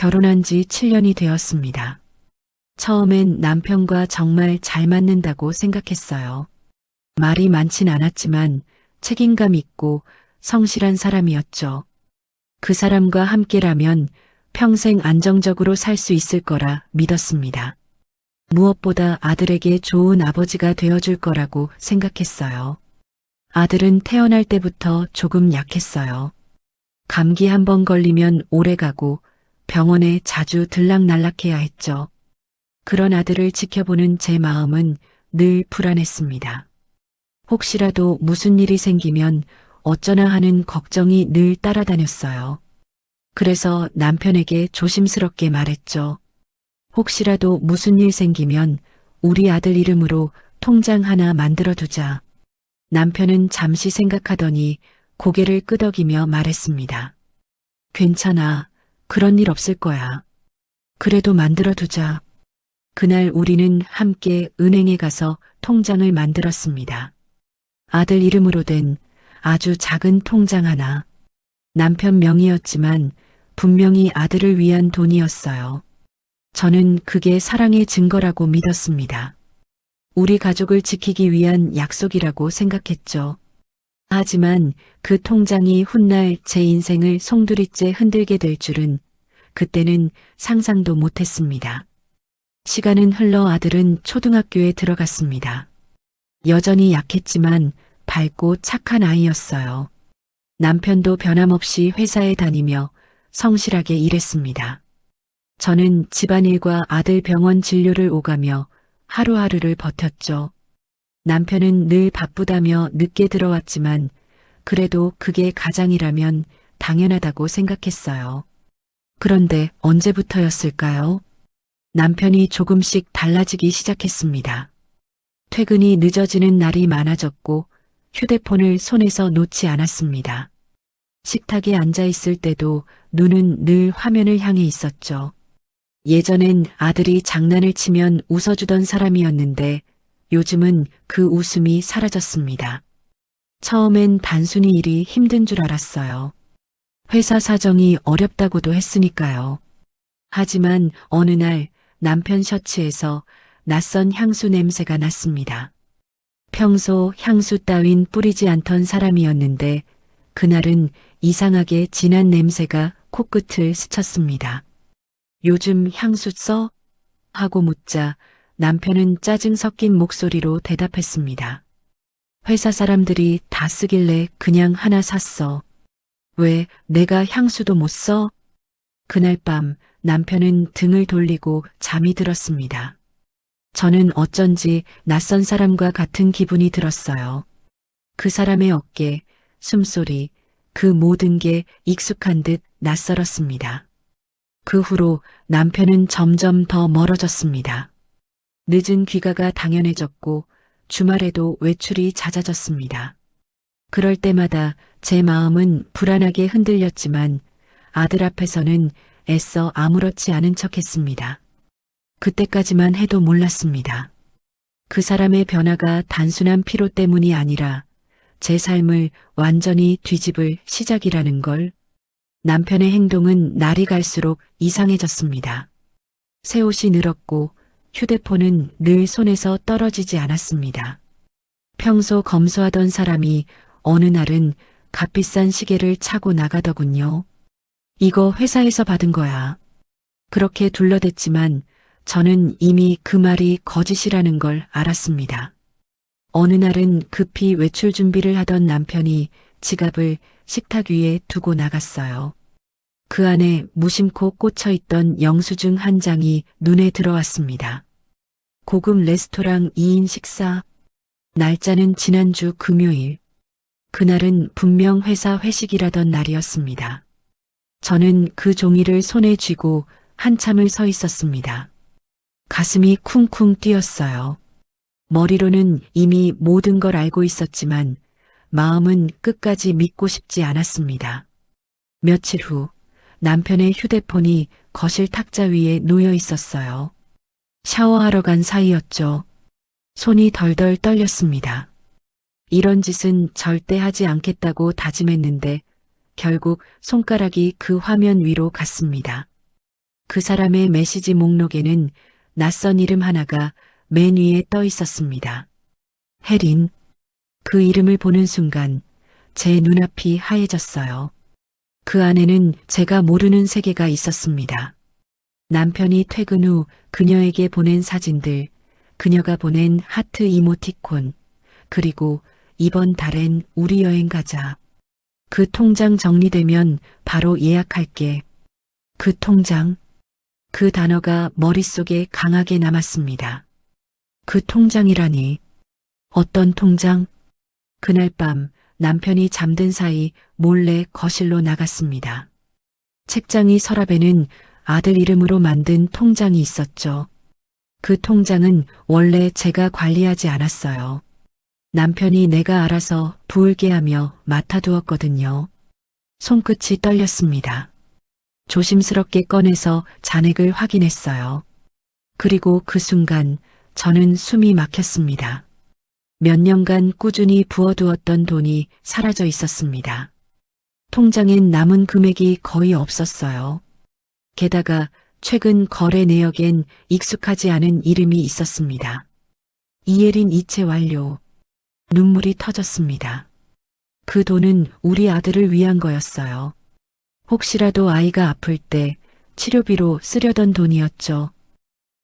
결혼한 지 7년이 되었습니다. 처음엔 남편과 정말 잘 맞는다고 생각했어요. 말이 많진 않았지만 책임감 있고 성실한 사람이었죠. 그 사람과 함께라면 평생 안정적으로 살 수 있을 거라 믿었습니다. 무엇보다 아들에게 좋은 아버지가 되어줄 거라고 생각했어요. 아들은 태어날 때부터 조금 약했어요. 감기 한 번 걸리면 오래 가고 병원에 자주 들락날락해야 했죠. 그런 아들을 지켜보는 제 마음은 늘 불안했습니다. 혹시라도 무슨 일이 생기면 어쩌나 하는 걱정이 늘 따라다녔어요. 그래서 남편에게 조심스럽게 말했죠. 혹시라도 무슨 일 생기면 우리 아들 이름으로 통장 하나 만들어두자. 남편은 잠시 생각하더니 고개를 끄덕이며 말했습니다. 괜찮아. 그런 일 없을 거야. 그래도 만들어두자. 그날 우리는 함께 은행에 가서 통장을 만들었습니다. 아들 이름으로 된 아주 작은 통장 하나. 남편 명의였지만 분명히 아들을 위한 돈이었어요. 저는 그게 사랑의 증거라고 믿었습니다. 우리 가족을 지키기 위한 약속이라고 생각했죠. 하지만 그 통장이 훗날 제 인생을 송두리째 흔들게 될 줄은 그때는 상상도 못했습니다. 시간은 흘러 아들은 초등학교에 들어갔습니다. 여전히 약했지만 밝고 착한 아이였어요. 남편도 변함없이 회사에 다니며 성실하게 일했습니다. 저는 집안일과 아들 병원 진료를 오가며 하루하루를 버텼죠. 남편은 늘 바쁘다며 늦게 들어왔지만 그래도 그게 가장이라면 당연하다고 생각했어요. 그런데 언제부터였을까요? 남편이 조금씩 달라지기 시작했습니다. 퇴근이 늦어지는 날이 많아졌고 휴대폰을 손에서 놓지 않았습니다. 식탁에 앉아 있을 때도 눈은 늘 화면을 향해 있었죠. 예전엔 아들이 장난을 치면 웃어주던 사람이었는데 요즘은 그 웃음이 사라졌습니다. 처음엔 단순히 일이 힘든 줄 알았어요. 회사 사정이 어렵다고도 했으니까요. 하지만 어느 날 남편 셔츠에서 낯선 향수 냄새가 났습니다. 평소 향수 따윈 뿌리지 않던 사람이었는데 그날은 이상하게 진한 냄새가 코끝을 스쳤습니다. 요즘 향수 써? 하고 묻자 남편은 짜증 섞인 목소리로 대답했습니다. 회사 사람들이 다 쓰길래 그냥 하나 샀어. 왜 내가 향수도 못 써? 그날 밤 남편은 등을 돌리고 잠이 들었습니다. 저는 어쩐지 낯선 사람과 같은 기분이 들었어요. 그 사람의 어깨, 숨소리, 그 모든 게 익숙한 듯 낯설었습니다. 그 후로 남편은 점점 더 멀어졌습니다. 늦은 귀가가 당연해졌고 주말에도 외출이 잦아졌습니다. 그럴 때마다 제 마음은 불안하게 흔들렸지만 아들 앞에서는 애써 아무렇지 않은 척했습니다. 그때까지만 해도 몰랐습니다. 그 사람의 변화가 단순한 피로 때문이 아니라 제 삶을 완전히 뒤집을 시작이라는 걸. 남편의 행동은 날이 갈수록 이상해졌습니다. 새 옷이 늘었고 휴대폰은 늘 손에서 떨어지지 않았습니다. 평소 검소하던 사람이 어느 날은 값비싼 시계를 차고 나가더군요. 이거 회사에서 받은 거야. 그렇게 둘러댔지만 저는 이미 그 말이 거짓이라는 걸 알았습니다. 어느 날은 급히 외출 준비를 하던 남편이 지갑을 식탁 위에 두고 나갔어요. 그 안에 무심코 꽂혀 있던 영수증 한 장이 눈에 들어왔습니다. 고급 레스토랑 2인 식사. 날짜는 지난주 금요일. 그날은 분명 회사 회식이라던 날이었습니다. 저는 그 종이를 손에 쥐고 한참을 서 있었습니다. 가슴이 쿵쿵 뛰었어요. 머리로는 이미 모든 걸 알고 있었지만 마음은 끝까지 믿고 싶지 않았습니다. 며칠 후 남편의 휴대폰이 거실 탁자 위에 놓여 있었어요. 샤워하러 간 사이였죠. 손이 덜덜 떨렸습니다. 이런 짓은 절대 하지 않겠다고 다짐했는데 결국 손가락이 그 화면 위로 갔습니다. 그 사람의 메시지 목록에는 낯선 이름 하나가 맨 위에 떠 있었습니다. 혜린. 그 이름을 보는 순간 제 눈앞이 하얘졌어요. 그 안에는 제가 모르는 세계가 있었습니다. 남편이 퇴근 후 그녀에게 보낸 사진들, 그녀가 보낸 하트 이모티콘, 그리고 이번 달엔 우리 여행 가자. 그 통장 정리되면 바로 예약할게. 그 통장. 그 단어가 머릿속에 강하게 남았습니다. 그 통장이라니. 어떤 통장? 그날 밤 남편이 잠든 사이 몰래 거실로 나갔습니다. 책장이 서랍에는 아들 이름으로 만든 통장이 있었죠. 그 통장은 원래 제가 관리하지 않았어요. 남편이 내가 알아서 부을게 하며 맡아두었거든요. 손끝이 떨렸습니다. 조심스럽게 꺼내서 잔액을 확인했어요. 그리고 그 순간 저는 숨이 막혔습니다. 몇 년간 꾸준히 부어두었던 돈이 사라져 있었습니다. 통장엔 남은 금액이 거의 없었어요. 게다가 최근 거래 내역엔 익숙하지 않은 이름이 있었습니다. 이혜린 이체 완료. 눈물이 터졌습니다. 그 돈은 우리 아들을 위한 거였어요. 혹시라도 아이가 아플 때 치료비로 쓰려던 돈이었죠.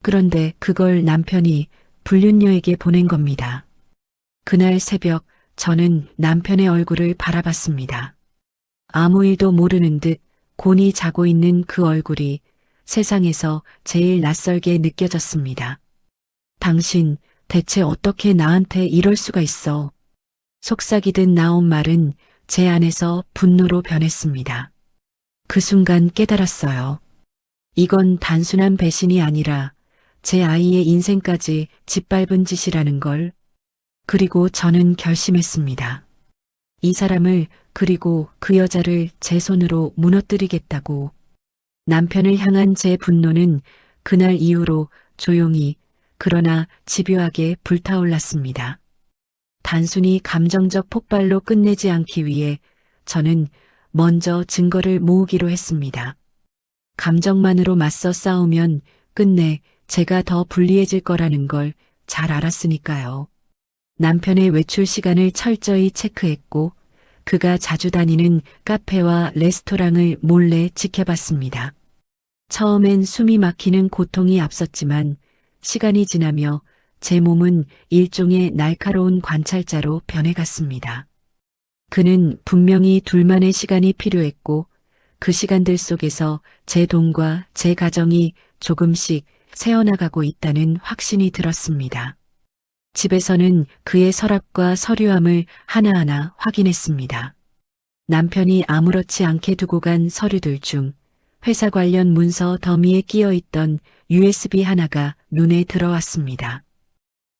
그런데 그걸 남편이 불륜녀에게 보낸 겁니다. 그날 새벽 저는 남편의 얼굴을 바라봤습니다. 아무 일도 모르는 듯 곤히 자고 있는 그 얼굴이 세상에서 제일 낯설게 느껴졌습니다. 당신 대체 어떻게 나한테 이럴 수가 있어? 속삭이듯 나온 말은 제 안에서 분노로 변했습니다. 그 순간 깨달았어요. 이건 단순한 배신이 아니라 제 아이의 인생까지 짓밟은 짓이라는 걸. 그리고 저는 결심했습니다. 이 사람을 그리고 그 여자를 제 손으로 무너뜨리겠다고. 남편을 향한 제 분노는 그날 이후로 조용히 그러나 집요하게 불타올랐습니다. 단순히 감정적 폭발로 끝내지 않기 위해 저는 먼저 증거를 모으기로 했습니다. 감정만으로 맞서 싸우면 끝내 제가 더 불리해질 거라는 걸 잘 알았으니까요. 남편의 외출 시간을 철저히 체크했고 그가 자주 다니는 카페와 레스토랑을 몰래 지켜봤습니다. 처음엔 숨이 막히는 고통이 앞섰지만 시간이 지나며 제 몸은 일종의 날카로운 관찰자로 변해갔습니다. 그는 분명히 둘만의 시간이 필요했고 그 시간들 속에서 제 돈과 제 가정이 조금씩 새어나가고 있다는 확신이 들었습니다. 집에서는 그의 서랍과 서류함을 하나하나 확인했습니다. 남편이 아무렇지 않게 두고 간 서류들 중 회사 관련 문서 더미에 끼어 있던 USB 하나가 눈에 들어왔습니다.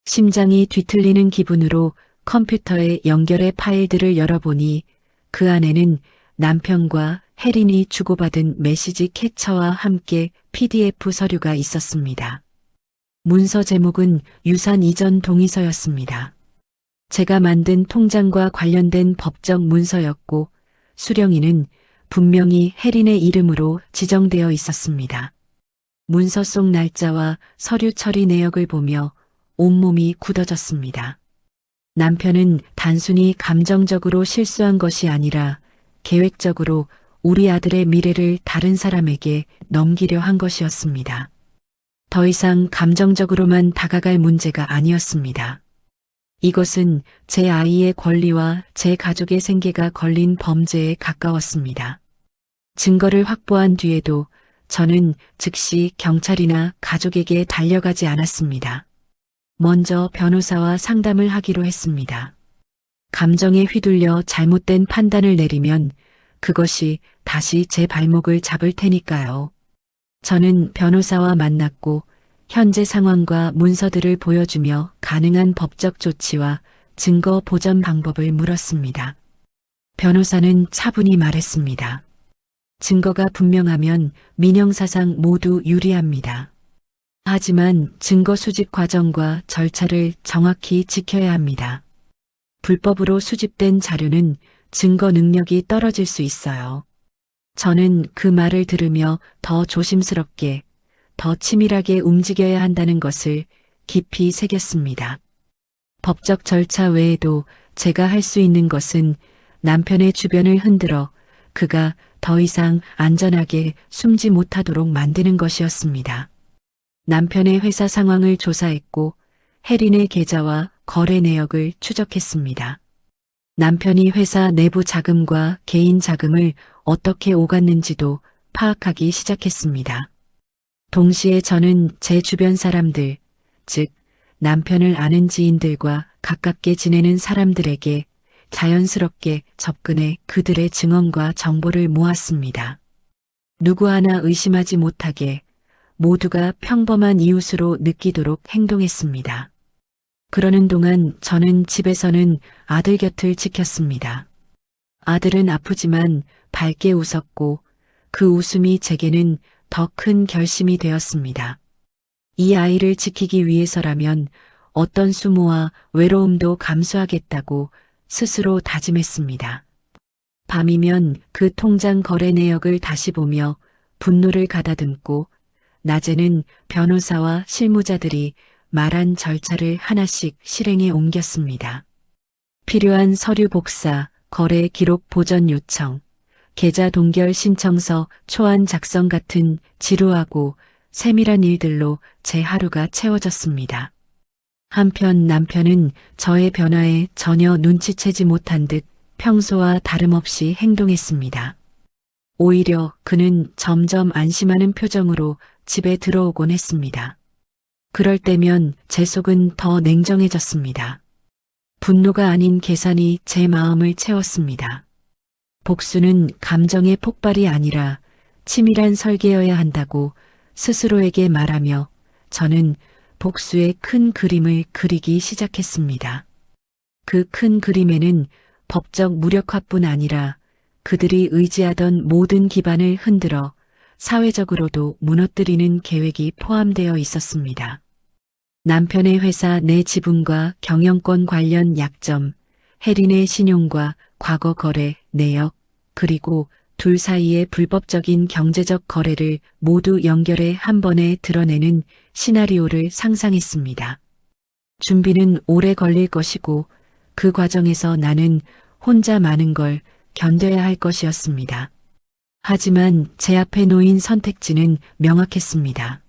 심장이 뒤틀리는 기분으로 컴퓨터에 연결해 파일들을 열어보니 그 안에는 남편과 혜린이 주고받은 메시지 캡처와 함께 PDF 서류가 있었습니다. 문서 제목은 유산 이전 동의서였습니다. 제가 만든 통장과 관련된 법적 문서였고 수령인은 분명히 혜린의 이름으로 지정되어 있었습니다. 문서 속 날짜와 서류 처리 내역을 보며 온몸이 굳어졌습니다. 남편은 단순히 감정적으로 실수한 것이 아니라 계획적으로 우리 아들의 미래를 다른 사람에게 넘기려 한 것이었습니다. 더 이상 감정적으로만 다가갈 문제가 아니었습니다. 이것은 제 아이의 권리와 제 가족의 생계가 걸린 범죄에 가까웠습니다. 증거를 확보한 뒤에도 저는 즉시 경찰이나 가족에게 달려가지 않았습니다. 먼저 변호사와 상담을 하기로 했습니다. 감정에 휘둘려 잘못된 판단을 내리면 그것이 다시 제 발목을 잡을 테니까요. 저는 변호사와 만났고 현재 상황과 문서들을 보여주며 가능한 법적 조치와 증거 보전 방법을 물었습니다. 변호사는 차분히 말했습니다. 증거가 분명하면 민형사상 모두 유리합니다. 하지만 증거 수집 과정과 절차를 정확히 지켜야 합니다. 불법으로 수집된 자료는 증거 능력이 떨어질 수 있어요. 저는 그 말을 들으며 더 조심스럽게, 더 치밀하게 움직여야 한다는 것을 깊이 새겼습니다. 법적 절차 외에도 제가 할 수 있는 것은 남편의 주변을 흔들어 그가 더 이상 안전하게 숨지 못하도록 만드는 것이었습니다. 남편의 회사 상황을 조사했고 혜린의 계좌와 거래 내역을 추적했습니다. 남편이 회사 내부 자금과 개인 자금을 어떻게 오갔는지도 파악하기 시작했습니다. 동시에 저는 제 주변 사람들, 즉 남편을 아는 지인들과 가깝게 지내는 사람들에게 자연스럽게 접근해 그들의 증언과 정보를 모았습니다. 누구 하나 의심하지 못하게 모두가 평범한 이웃으로 느끼도록 행동했습니다. 그러는 동안 저는 집에서는 아들 곁을 지켰습니다. 아들은 아프지만 밝게 웃었고 그 웃음이 제게는 더 큰 결심이 되었습니다. 이 아이를 지키기 위해서라면 어떤 수모와 외로움도 감수하겠다고 스스로 다짐했습니다. 밤이면 그 통장 거래 내역을 다시 보며 분노를 가다듬고 낮에는 변호사와 실무자들이 말한 절차를 하나씩 실행에 옮겼습니다. 필요한 서류 복사, 거래 기록 보전 요청, 계좌 동결 신청서 초안 작성 같은 지루하고 세밀한 일들로 제 하루가 채워졌습니다. 한편 남편은 저의 변화에 전혀 눈치채지 못한 듯 평소와 다름없이 행동했습니다. 오히려 그는 점점 안심하는 표정으로 집에 들어오곤 했습니다. 그럴 때면 제 속은 더 냉정해졌습니다. 분노가 아닌 계산이 제 마음을 채웠습니다. 복수는 감정의 폭발이 아니라 치밀한 설계여야 한다고 스스로에게 말하며 저는 복수의 큰 그림을 그리기 시작했습니다. 그 큰 그림에는 법적 무력화뿐 아니라 그들이 의지하던 모든 기반을 흔들어 사회적으로도 무너뜨리는 계획이 포함되어 있었습니다. 남편의 회사 내 지분과 경영권 관련 약점, 혜린의 신용과 과거 거래, 내역, 그리고 둘 사이의 불법적인 경제적 거래를 모두 연결해 한 번에 드러내는 시나리오를 상상했습니다. 준비는 오래 걸릴 것이고 그 과정에서 나는 혼자 많은 걸 견뎌야 할 것이었습니다. 하지만 제 앞에 놓인 선택지는 명확했습니다.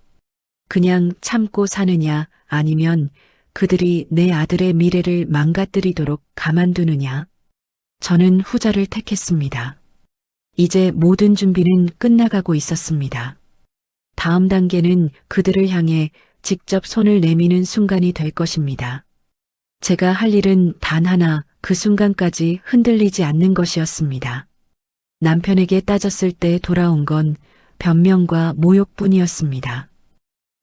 그냥 참고 사느냐 아니면 그들이 내 아들의 미래를 망가뜨리도록 가만두느냐. 저는 후자를 택했습니다. 이제 모든 준비는 끝나가고 있었습니다. 다음 단계는 그들을 향해 직접 손을 내미는 순간이 될 것입니다. 제가 할 일은 단 하나, 그 순간까지 흔들리지 않는 것이었습니다. 남편에게 따졌을 때 돌아온 건 변명과 모욕뿐이었습니다.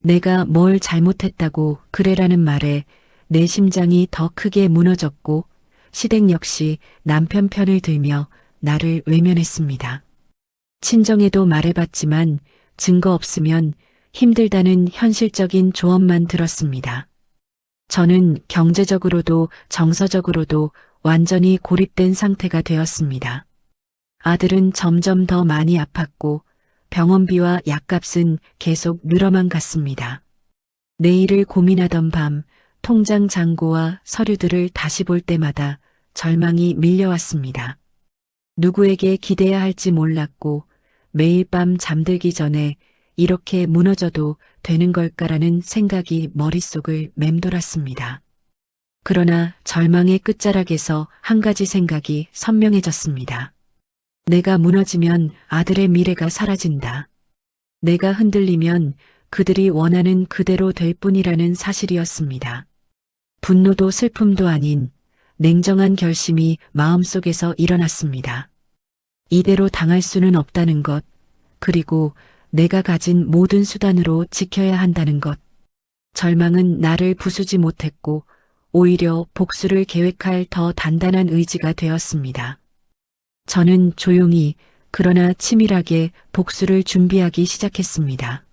내가 뭘 잘못했다고 그래라는 말에 내 심장이 더 크게 무너졌고 시댁 역시 남편 편을 들며 나를 외면했습니다. 친정에도 말해봤지만 증거 없으면 힘들다는 현실적인 조언만 들었습니다. 저는 경제적으로도 정서적으로도 완전히 고립된 상태가 되었습니다. 아들은 점점 더 많이 아팠고 병원비와 약값은 계속 늘어만 갔습니다. 내일을 고민하던 밤 통장 잔고와 서류들을 다시 볼 때마다 절망이 밀려왔습니다. 누구에게 기대야 할지 몰랐고 매일 밤 잠들기 전에 이렇게 무너져도 되는 걸까라는 생각이 머릿속을 맴돌았습니다. 그러나 절망의 끝자락에서 한 가지 생각이 선명해졌습니다. 내가 무너지면 아들의 미래가 사라진다. 내가 흔들리면 그들이 원하는 그대로 될 뿐이라는 사실이었습니다. 분노도 슬픔도 아닌 냉정한 결심이 마음속에서 일어났습니다. 이대로 당할 수는 없다는 것, 그리고 내가 가진 모든 수단으로 지켜야 한다는 것. 절망은 나를 부수지 못했고 오히려 복수를 계획할 더 단단한 의지가 되었습니다. 저는 조용히 그러나 치밀하게 복수를 준비하기 시작했습니다.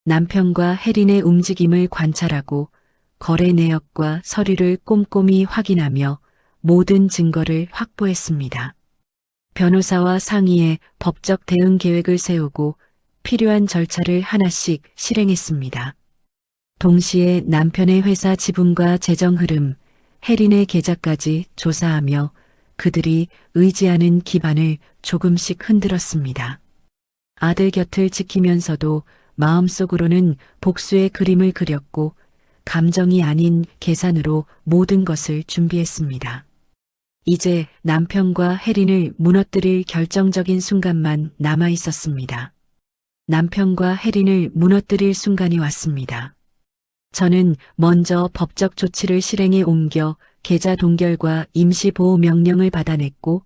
남편과 혜린의 움직임을 관찰하고 거래 내역과 서류를 꼼꼼히 확인하며 모든 증거를 확보했습니다. 변호사와 상의해 법적 대응 계획을 세우고 필요한 절차를 하나씩 실행했습니다. 동시에 남편의 회사 지분과 재정 흐름, 혜린의 계좌까지 조사하며 그들이 의지하는 기반을 조금씩 흔들었습니다. 아들 곁을 지키면서도 마음속으로는 복수의 그림을 그렸고 감정이 아닌 계산으로 모든 것을 준비했습니다. 이제 남편과 혜린을 무너뜨릴 결정적인 순간만 남아 있었습니다. 남편과 혜린을 무너뜨릴 순간이 왔습니다. 저는 먼저 법적 조치를 실행에 옮겨 계좌 동결과 임시보호 명령을 받아냈고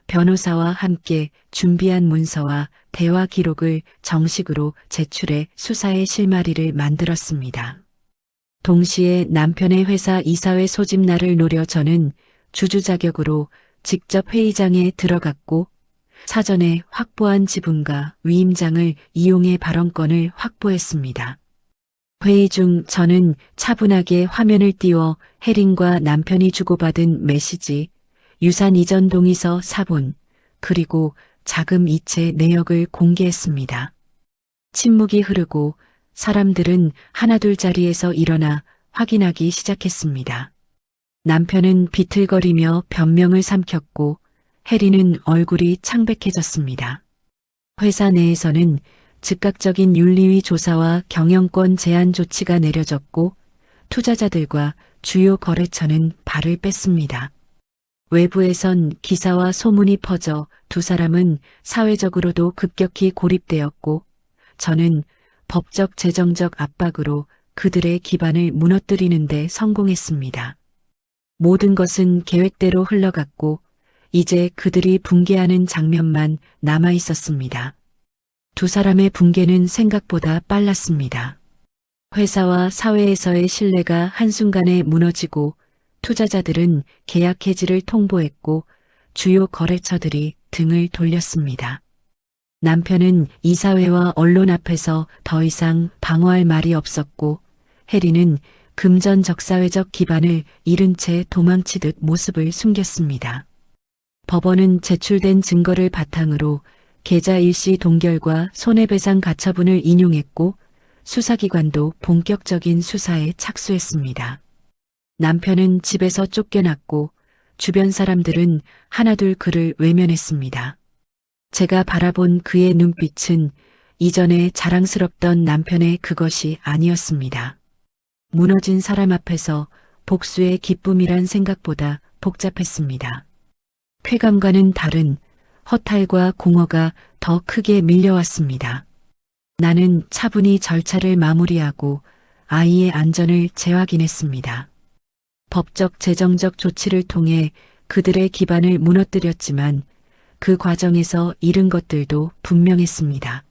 변호사와 함께 준비한 문서와 대화 기록을 정식으로 제출해 수사의 실마리를 만들었습니다. 동시에 남편의 회사 이사회 소집 날을 노려 저는 주주 자격으로 직접 회의장에 들어갔고 사전에 확보한 지분과 위임장을 이용해 발언권을 확보했습니다. 회의 중 저는 차분하게 화면을 띄워 혜린과 남편이 주고받은 메시지, 유산 이전 동의서 사본, 그리고 자금 이체 내역을 공개했습니다. 침묵이 흐르고 사람들은 하나둘 자리에서 일어나 확인하기 시작했습니다. 남편은 비틀거리며 변명을 삼켰고 혜린은 얼굴이 창백해졌습니다. 회사 내에서는 즉각적인 윤리위 조사와 경영권 제한 조치가 내려졌고 투자자들과 주요 거래처는 발을 뺐습니다. 외부에선 기사와 소문이 퍼져 두 사람은 사회적으로도 급격히 고립되었고 저는 법적 재정적 압박으로 그들의 기반을 무너뜨리는 데 성공했습니다. 모든 것은 계획대로 흘러갔고 이제 그들이 붕괴하는 장면만 남아 있었습니다. 두 사람의 붕괴는 생각보다 빨랐습니다. 회사와 사회에서의 신뢰가 한순간에 무너지고 투자자들은 계약 해지를 통보했고 주요 거래처들이 등을 돌렸습니다. 남편은 이사회와 언론 앞에서 더 이상 방어할 말이 없었고 혜린은 금전적사회적 기반을 잃은 채 도망치듯 모습을 숨겼습니다. 법원은 제출된 증거를 바탕으로 계좌 일시 동결과 손해배상 가처분을 인용했고 수사기관도 본격적인 수사에 착수했습니다. 남편은 집에서 쫓겨났고 주변 사람들은 하나둘 그를 외면했습니다. 제가 바라본 그의 눈빛은 이전에 자랑스럽던 남편의 그것이 아니었습니다. 무너진 사람 앞에서 복수의 기쁨이란 생각보다 복잡했습니다. 쾌감과는 다른 허탈과 공허가 더 크게 밀려왔습니다. 나는 차분히 절차를 마무리하고 아이의 안전을 재확인했습니다. 법적 재정적 조치를 통해 그들의 기반을 무너뜨렸지만 그 과정에서 잃은 것들도 분명했습니다.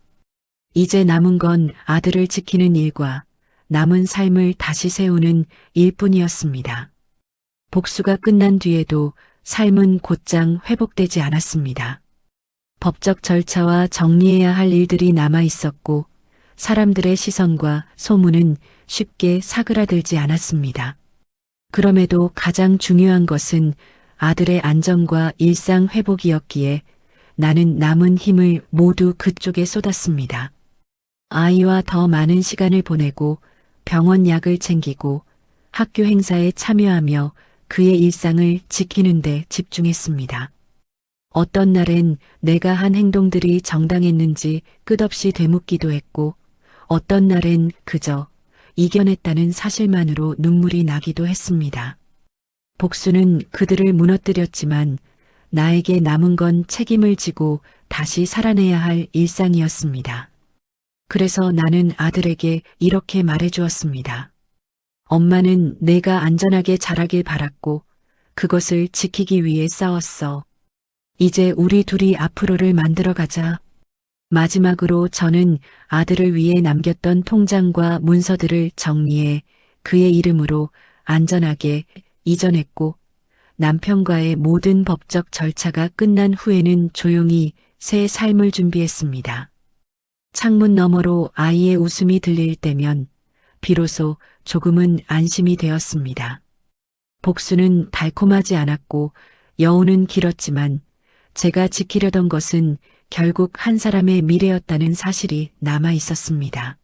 이제 남은 건 아들을 지키는 일과 남은 삶을 다시 세우는 일뿐이었습니다. 복수가 끝난 뒤에도 삶은 곧장 회복되지 않았습니다. 법적 절차와 정리해야 할 일들이 남아 있었고 사람들의 시선과 소문은 쉽게 사그라들지 않았습니다. 그럼에도 가장 중요한 것은 아들의 안전과 일상 회복이었기에 나는 남은 힘을 모두 그쪽에 쏟았습니다. 아이와 더 많은 시간을 보내고 병원 약을 챙기고 학교 행사에 참여하며 그의 일상을 지키는 데 집중했습니다. 어떤 날엔 내가 한 행동들이 정당했는지 끝없이 되묻기도 했고 어떤 날엔 그저 이겨냈다는 사실만으로 눈물이 나기도 했습니다. 복수는 그들을 무너뜨렸지만 나에게 남은 건 책임을 지고 다시 살아내야 할 일상이었습니다. 그래서 나는 아들에게 이렇게 말해주었습니다. 엄마는 내가 안전하게 자라길 바랐고 그것을 지키기 위해 싸웠어. 이제 우리 둘이 앞으로를 만들어가자. 마지막으로 저는 아들을 위해 남겼던 통장과 문서들을 정리해 그의 이름으로 안전하게 이전했고 남편과의 모든 법적 절차가 끝난 후에는 조용히 새 삶을 준비했습니다. 창문 너머로 아이의 웃음이 들릴 때면 비로소 조금은 안심이 되었습니다. 복수는 달콤하지 않았고 여운은 길었지만 제가 지키려던 것은 결국 한 사람의 미래였다는 사실이 남아 있었습니다.